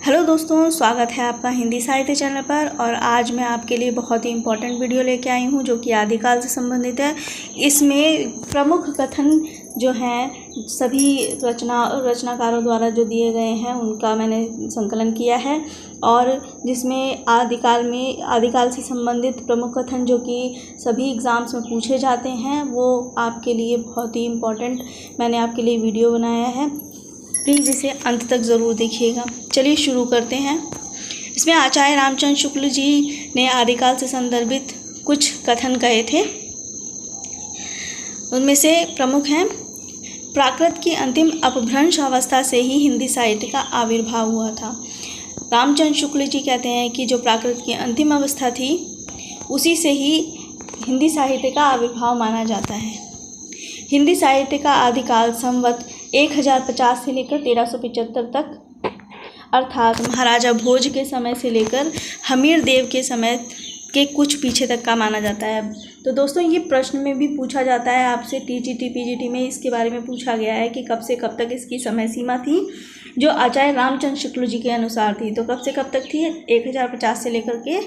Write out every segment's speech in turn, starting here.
Hello दोस्तों, स्वागत है आपका हिंदी साहित्य चैनल पर। और आज मैं आपके लिए बहुत ही इम्पोर्टेंट वीडियो लेके आई हूँ जो कि आदिकाल से संबंधित है। इसमें प्रमुख कथन जो हैं सभी रचनाकारों द्वारा जो दिए गए हैं उनका मैंने संकलन किया है, और जिसमें आदिकाल से संबंधित प्रमुख कथन जो कि सभी एग्ज़ाम्स में पूछे जाते हैं वो आपके लिए बहुत ही इम्पोर्टेंट मैंने आपके लिए वीडियो बनाया है। प्लीज़ इसे अंत तक ज़रूर देखिएगा। चलिए शुरू करते हैं। इसमें आचार्य रामचंद्र शुक्ल जी ने आदिकाल से संदर्भित कुछ कथन कहे थे। उनमें से प्रमुख हैं, प्राकृत की अंतिम अपभ्रंश अवस्था से ही हिंदी साहित्य का आविर्भाव हुआ था। रामचंद्र शुक्ल जी कहते हैं कि जो प्राकृत की अंतिम अवस्था थी उसी से ही हिंदी साहित्य का आविर्भाव माना जाता है। हिंदी साहित्य का आदिकाल संवत 1050 से लेकर 1375 तक, अर्थात महाराजा भोज के समय से लेकर हमीर देव के समय के कुछ पीछे तक का माना जाता है। तो दोस्तों, ये प्रश्न में भी पूछा जाता है आपसे, टीजीटी पीजीटी में इसके बारे में पूछा गया है कि कब से कब तक इसकी समय सीमा थी जो आचार्य रामचंद्र शुक्ल जी के अनुसार थी। तो कब से कब तक थी? 1050 से लेकर के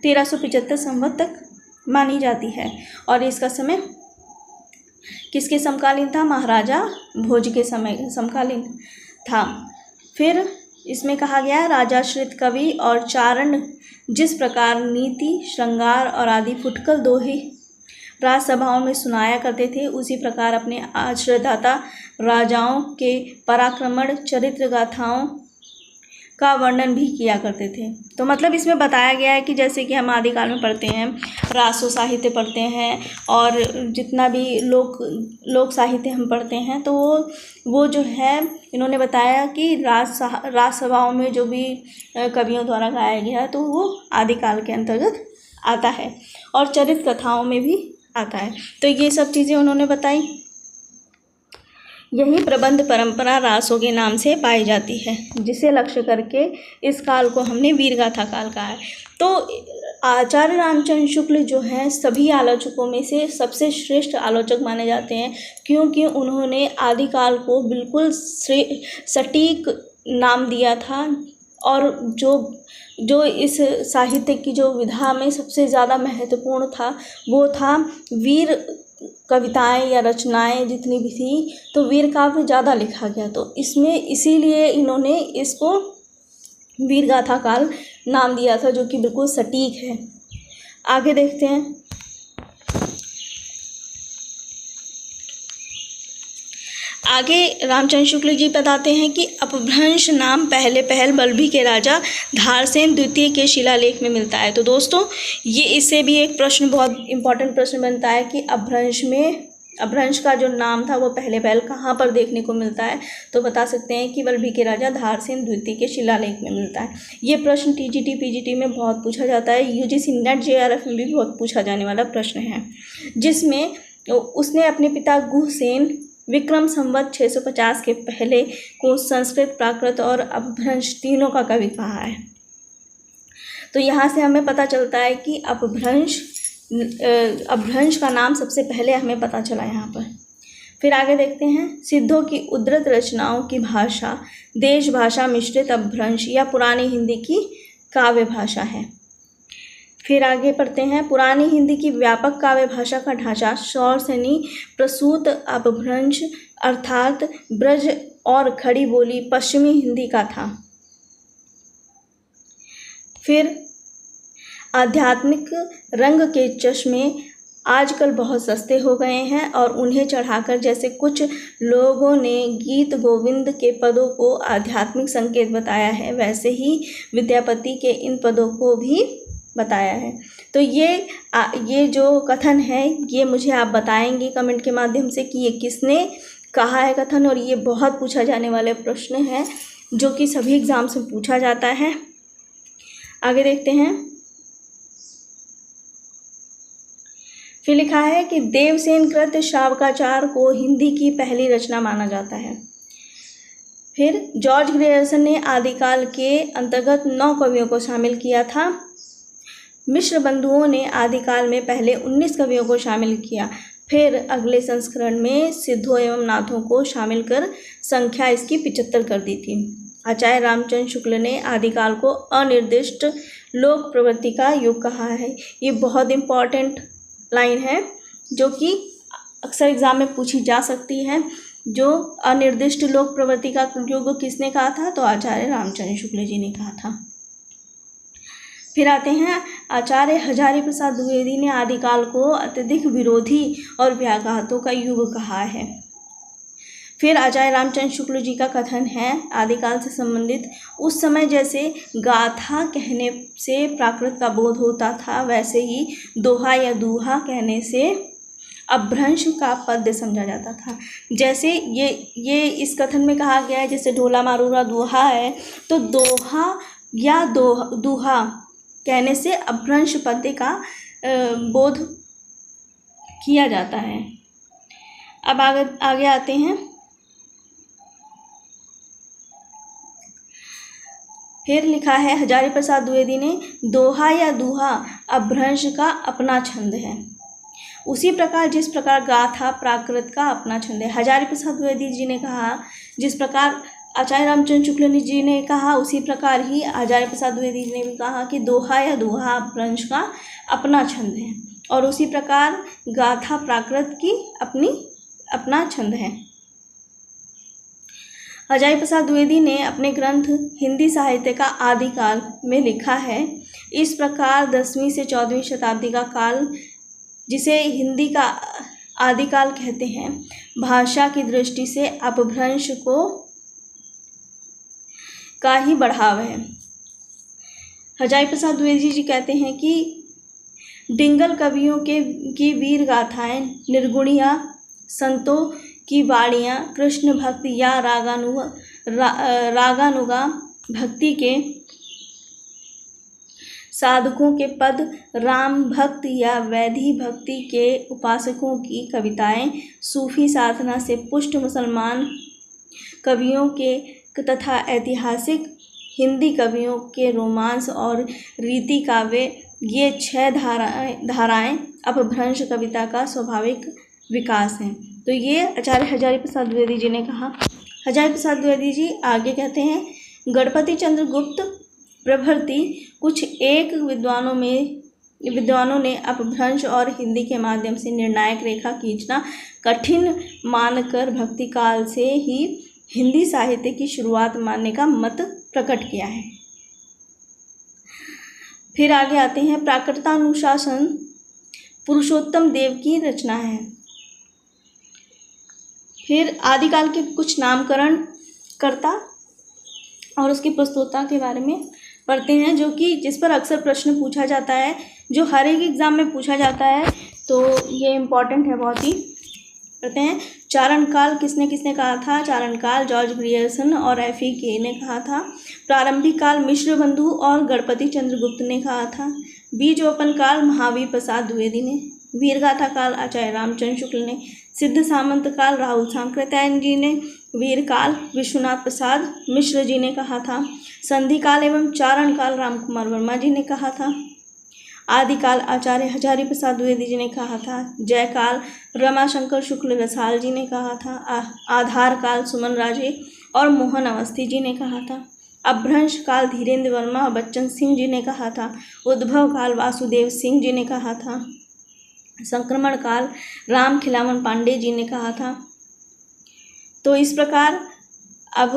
1375 संवत तक मानी जाती है। और इसका समय किसके समकालीन था? महाराजा भोज के समय समकालीन था। फिर इसमें कहा गया, राजाश्रित कवि और चारण जिस प्रकार नीति, श्रृंगार और आदि फुटकल दोहे राजसभाओं में सुनाया करते थे, उसी प्रकार अपने आश्रयदाता राजाओं के पराक्रमण चरित्र गाथाओं का वर्णन भी किया करते थे। तो मतलब इसमें बताया गया है कि जैसे कि हम आदिकाल में पढ़ते हैं, रासो साहित्य पढ़ते हैं और जितना भी लोक साहित्य हम पढ़ते हैं, तो वो जो है इन्होंने बताया कि राजसभाओं में जो भी कवियों द्वारा गाया गया तो वो आदिकाल के अंतर्गत आता है, और चरित्र कथाओं में भी आता है। तो ये सब चीज़ें उन्होंने बताई। यही प्रबंध परंपरा रासों के नाम से पाई जाती है, जिसे लक्ष्य करके इस काल को हमने वीरगाथा काल कहा है। तो आचार्य रामचंद्र शुक्ल जो हैं सभी आलोचकों में से सबसे श्रेष्ठ आलोचक माने जाते हैं, क्योंकि उन्होंने आदिकाल को बिल्कुल सटीक नाम दिया था। और जो इस साहित्य की जो विधा में सबसे ज़्यादा महत्वपूर्ण था वो था वीर कविताएं या रचनाएं जितनी भी थी, तो वीर काव्य ज़्यादा लिखा गया। तो इसमें इसीलिए इन्होंने इसको वीरगाथा काल नाम दिया था, जो कि बिल्कुल सटीक है। आगे देखते हैं। आगे रामचंद्र शुक्ल जी बताते हैं कि अपभ्रंश नाम पहल बल्लभी के राजा धारसेन द्वितीय के शिलालेख में मिलता है। तो दोस्तों, ये इससे भी एक प्रश्न, बहुत इंपॉर्टेंट प्रश्न बनता है कि अपभ्रंश का जो नाम था वो पहल कहाँ पर देखने को मिलता है? तो बता सकते हैं कि बल्लभी के राजा धारसेन द्वितीय के शिलालेख में मिलता है। ये प्रश्न टीजीटी पीजीटी में बहुत पूछा जाता है, यूजीसी नेट जेआरएफ में भी बहुत पूछा जाने वाला प्रश्न है, जिसमें उसने अपने पिता गुहसेन विक्रम संवत 650 के पहले को संस्कृत, प्राकृत और अपभ्रंश तीनों का कवि कहा है। तो यहाँ से हमें पता चलता है कि अपभ्रंश का नाम सबसे पहले हमें पता चला यहाँ पर। फिर आगे देखते हैं। सिद्धों की उद्धृत रचनाओं की भाषा देश भाषा मिश्रित अपभ्रंश या पुरानी हिंदी की काव्य भाषा है। फिर आगे पढ़ते हैं। पुरानी हिंदी की व्यापक काव्य भाषा का ढांचा शौरसेनी प्रसूत अपभ्रंश अर्थात ब्रज और खड़ी बोली पश्चिमी हिंदी का था। फिर आध्यात्मिक रंग के चश्मे आजकल बहुत सस्ते हो गए हैं और उन्हें चढ़ाकर जैसे कुछ लोगों ने गीत गोविंद के पदों को आध्यात्मिक संकेत बताया है, वैसे ही विद्यापति के इन पदों को भी बताया है। तो ये जो कथन है ये मुझे आप बताएंगे कमेंट के माध्यम से कि ये किसने कहा है कथन, और ये बहुत पूछा जाने वाले प्रश्न है जो कि सभी एग्जाम्स में पूछा जाता है। आगे देखते हैं। फिर लिखा है कि देवसेन कृत शावकाचार को हिंदी की पहली रचना माना जाता है। फिर जॉर्ज ग्रेयर्सन ने आदिकाल के अंतर्गत 9 कवियों को शामिल किया था। मिश्र बंधुओं ने आदिकाल में पहले 19 कवियों को शामिल किया। फिर अगले संस्करण में सिद्धों एवं नाथों को शामिल कर संख्या इसकी 75 कर दी थी। आचार्य रामचंद्र शुक्ल ने आदिकाल को अनिर्दिष्ट लोक प्रवृत्ति का युग कहा है। ये बहुत इम्पॉर्टेंट लाइन है जो कि अक्सर एग्जाम में पूछी जा सकती है। जो अनिर्दिष्ट लोक प्रवृत्ति का युग किसने कहा था? तो आचार्य रामचंद्र शुक्ल जी ने कहा था। फिर आते हैं आचार्य हजारी प्रसाद द्विवेदी ने आदिकाल को अत्यधिक विरोधी और व्याघातों का युग कहा है। फिर आचार्य रामचंद्र शुक्ल जी का कथन है आदिकाल से संबंधित, उस समय जैसे गाथा कहने से प्राकृत का बोध होता था, वैसे ही दोहा या दूहा कहने से अपभ्रंश का पद्य समझा जाता था। जैसे ये इस कथन में कहा गया है, जैसे ढोला मारूरा दोहा है, तो दोहा या दूहा कहने से अपभ्रंश पद्य का बोध किया जाता है। अब आगे आते हैं। फिर लिखा है हजारी प्रसाद द्विवेदी ने, दोहा या दूहा अपभ्रंश का अपना छंद है, उसी प्रकार जिस प्रकार गाथा प्राकृत का अपना छंद है। हजारी प्रसाद द्विवेदी जी ने कहा, जिस प्रकार आचार्य रामचंद्र शुक्ल जी ने कहा, उसी प्रकार ही आचार्य प्रसाद द्विवेदी जी ने भी कहा कि दोहा या दूहा अपभ्रंश का अपना छंद है, और उसी प्रकार गाथा प्राकृत की अपना छंद है। हजारी प्रसाद द्विवेदी ने अपने ग्रंथ हिंदी साहित्य का आदिकाल में लिखा है, इस प्रकार 10वीं से 14वीं शताब्दी का काल, जिसे हिंदी का आदिकाल कहते हैं, भाषा की दृष्टि से अपभ्रंश का ही बढ़ाव है। हजारी प्रसाद द्विवेदी जी कहते हैं कि डिंगल कवियों की वीर गाथाएं, निर्गुणिया संतों की वाणियाँ, कृष्ण भक्ति या रागानुगा भक्ति के साधकों के पद, राम भक्त या वैधि भक्ति के उपासकों की कविताएं, सूफी साधना से पुष्ट मुसलमान कवियों के तथा ऐतिहासिक हिंदी कवियों के रोमांस और रीति काव्य, ये 6 धाराएं अपभ्रंश कविता का स्वाभाविक विकास हैं। तो ये आचार्य हजारी प्रसाद द्विवेदी जी ने कहा। हजारी प्रसाद द्विवेदी जी आगे कहते हैं, गणपति चंद्र गुप्त प्रभृति कुछ एक विद्वानों ने अपभ्रंश और हिंदी के माध्यम से निर्णायक रेखा खींचना कठिन मानकर भक्ति काल से ही हिंदी साहित्य की शुरुआत मानने का मत प्रकट किया है। फिर आगे आते हैं, प्राकृतानुशासन पुरुषोत्तम देव की रचना है। फिर आदिकाल के कुछ नामकरण कर्ता और उसकी प्रस्तुतता के बारे में पढ़ते हैं, जो कि जिस पर अक्सर प्रश्न पूछा जाता है, जो हर एक एग्ज़ाम में पूछा जाता है, तो ये इम्पॉर्टेंट है बहुत ही। पढ़ते हैं, चारण काल किसने कहा था? चारण काल जॉर्ज ग्रियर्सन और एफी के ने कहा था। प्रारंभिक काल मिश्र बंधु और गणपति चंद्र गुप्त ने कहा था। बीजोपन काल महावीर प्रसाद द्विवेदी ने। वीरगाथा काल आचार्य रामचंद्र शुक्ल ने। सिद्ध सामंत काल राहुल सांकृत्यायन जी ने। वीर काल विश्वनाथ प्रसाद मिश्र जी ने कहा था। संधि काल एवं चारण काल रामकुमार वर्मा जी ने कहा था। आदिकाल आचार्य हजारी प्रसाद द्विवेदी जी ने कहा था। जय काल रमाशंकर शुक्ल रसाल जी ने कहा था। आधार काल सुमन राजे और मोहन अवस्थी जी ने कहा था। अपभ्रंश काल धीरेन्द्र वर्मा और बच्चन सिंह जी ने कहा था। उद्भव काल वासुदेव सिंह जी ने कहा था। संक्रमण काल राम खिलावन पांडे जी ने कहा था। तो इस प्रकार अब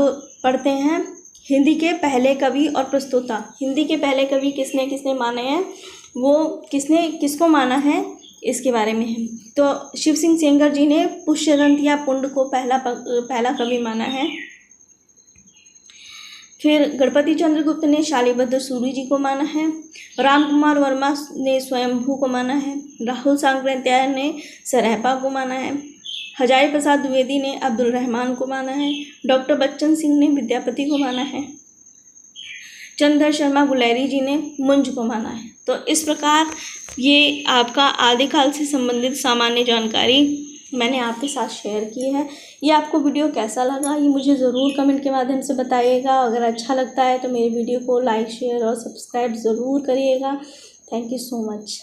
पढ़ते हैं हिंदी के पहले कवि और प्रस्तोता। हिंदी के पहले कवि किसने माने हैं, वो किसको माना है, इसके बारे में है। तो शिव सिंह सेंगर जी ने पुष्यदंत या पुंड को पहला कवि माना है। फिर गणपति चंद्र गुप्त ने शालिभद्र सूरी जी को माना है। रामकुमार वर्मा ने स्वयंभू को माना है। राहुल सांकृत्यायन ने सरहपा को माना है। हजारी प्रसाद द्विवेदी ने अब्दुल रहमान को माना है। डॉक्टर बच्चन सिंह ने विद्यापति को माना है। चंद्र शर्मा गुलेरी जी ने मुंज को माना है। तो इस प्रकार ये आपका आदिकाल से संबंधित सामान्य जानकारी मैंने आपके साथ शेयर की है। ये आपको वीडियो कैसा लगा ये मुझे ज़रूर कमेंट के माध्यम से बताइएगा। अगर अच्छा लगता है तो मेरी वीडियो को लाइक शेयर और सब्सक्राइब ज़रूर करिएगा। Thank you so much.